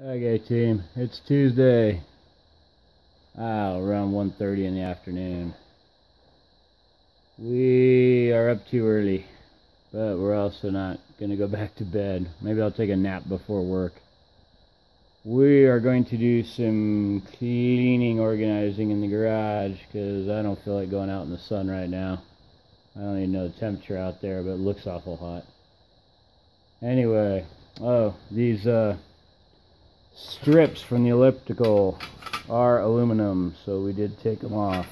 Okay, team, it's Tuesday, around 1:30 in the afternoon. We are up too early, but we're also not going to go back to bed. Maybe I'll take a nap before work. We are going to do some cleaning, organizing in the garage, because I don't feel like going out in the sun right now. I don't even know the temperature out there, but it looks awful hot. Anyway, these strips from the elliptical are aluminum, so we did take them off,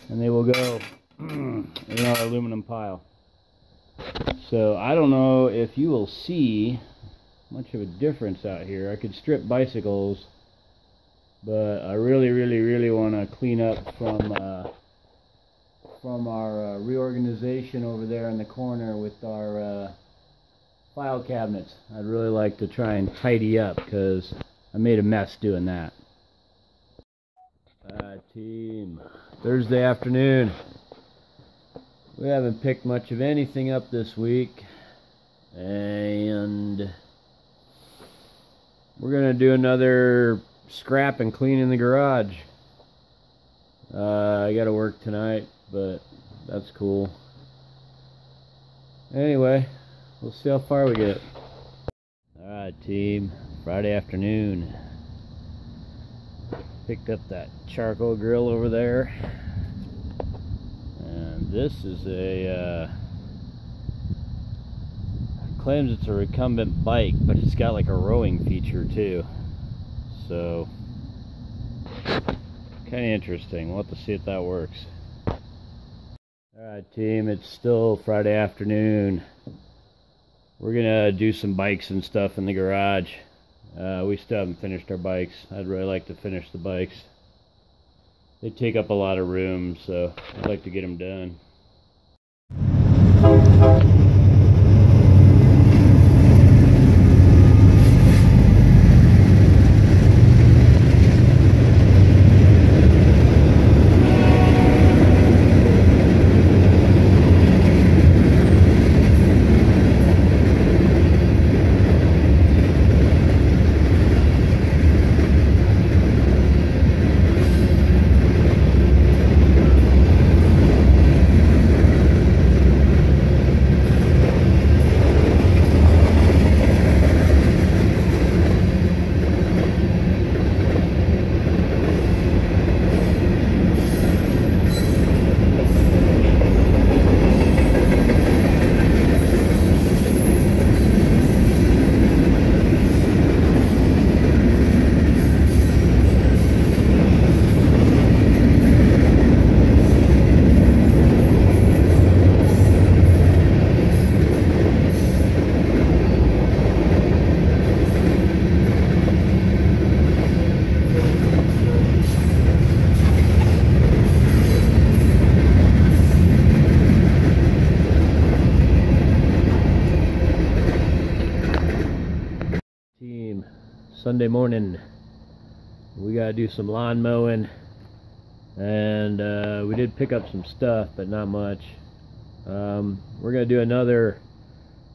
and they will go in our aluminum pile. So I don't know if you will see much of a difference out here. I could strip bicycles, but I really want to clean up from our reorganization over there in the corner with our file cabinets. I'd really like to try and tidy up because I made a mess doing that. Team, Thursday afternoon. We haven't picked much of anything up this week, and we're gonna do another scrap and clean in the garage. I gotta work tonight, but that's cool. Anyway, we'll see how far we get. Alright, team, Friday afternoon. Picked up that charcoal grill over there. And this is claims it's a recumbent bike, but it's got like a rowing feature too. So, kind of interesting. We'll have to see if that works. Alright, team, it's still Friday afternoon. We're gonna do some bikes and stuff in the garage. We still haven't finished our bikes. I'd really like to finish the bikes. They take up a lot of room, so I'd like to get them done. Sunday morning, we gotta do some lawn mowing, and we did pick up some stuff, but not much. We're gonna do another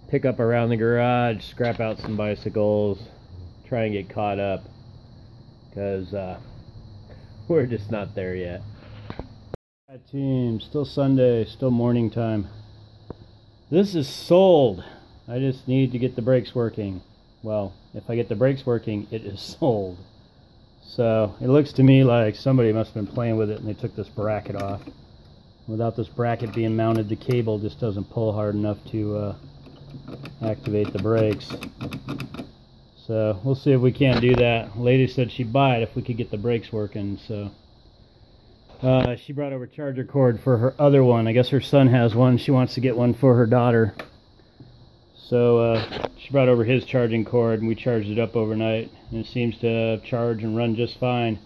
pickup around the garage, scrap out some bicycles, try and get caught up, because we're just not there yet. Alright, team, still Sunday, still morning time. This is sold. I just need to get the brakes working. Well, if I get the brakes working, it is sold. So it looks to me like somebody must have been playing with it and they took this bracket off. Without this bracket being mounted, the cable just doesn't pull hard enough to activate the brakes. So we'll see if we can't do that. Lady said she'd buy it if we could get the brakes working. So she brought over a charger cord for her other one. I guess her son has one. She wants to get one for her daughter. So she brought over his charging cord, and we charged it up overnight, and it seems to charge and run just fine.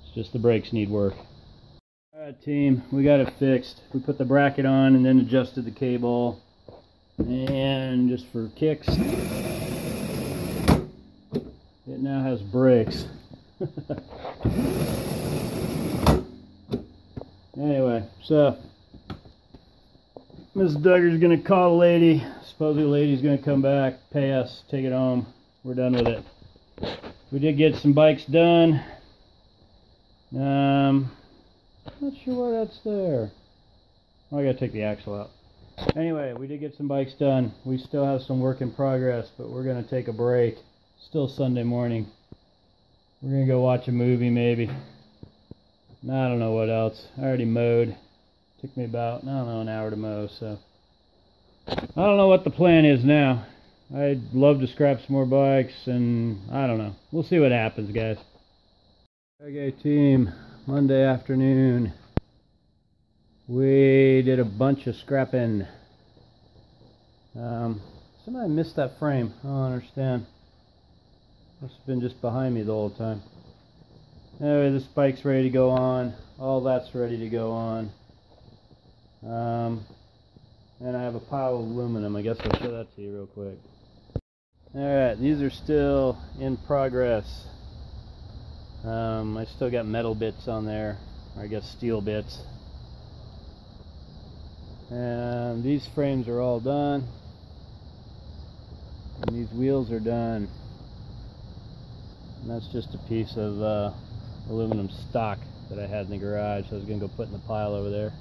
It's just the brakes need work. Alright, team, we got it fixed. We put the bracket on and then adjusted the cable, and just for kicks, it now has brakes. Anyway, so Miss Duggar's gonna call the lady. Supposedly the lady's gonna come back, pay us, take it home. We're done with it. We did get some bikes done. Not sure why that's there. Oh, I gotta take the axle out. Anyway, we did get some bikes done. We still have some work in progress, but we're gonna take a break. Still Sunday morning. We're gonna go watch a movie maybe. I don't know what else. I already mowed. Took me about, I don't know, an hour to mow, so I don't know what the plan is now. I'd love to scrap some more bikes, and I don't know. We'll see what happens, guys. Okay, team, Monday afternoon. We did a bunch of scrapping. Somebody missed that frame. I don't understand. Must have been just behind me the whole time. Anyway, this bike's ready to go on. All that's ready to go on. And I have a pile of aluminum. I guess I'll show that to you real quick. Alright, these are still in progress. I still got metal bits on there, or I guess steel bits. And these frames are all done. And these wheels are done. And that's just a piece of aluminum stock that I had in the garage. So I was going to go put in the pile over there.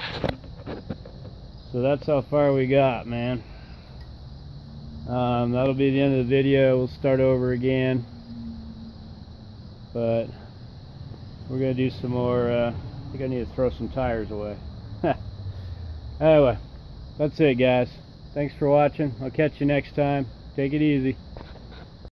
So that's how far we got, man. That'll be the end of the video. We'll start over again. But we're going to do some more. I think I need to throw some tires away. Anyway, that's it, guys. Thanks for watching. I'll catch you next time. Take it easy.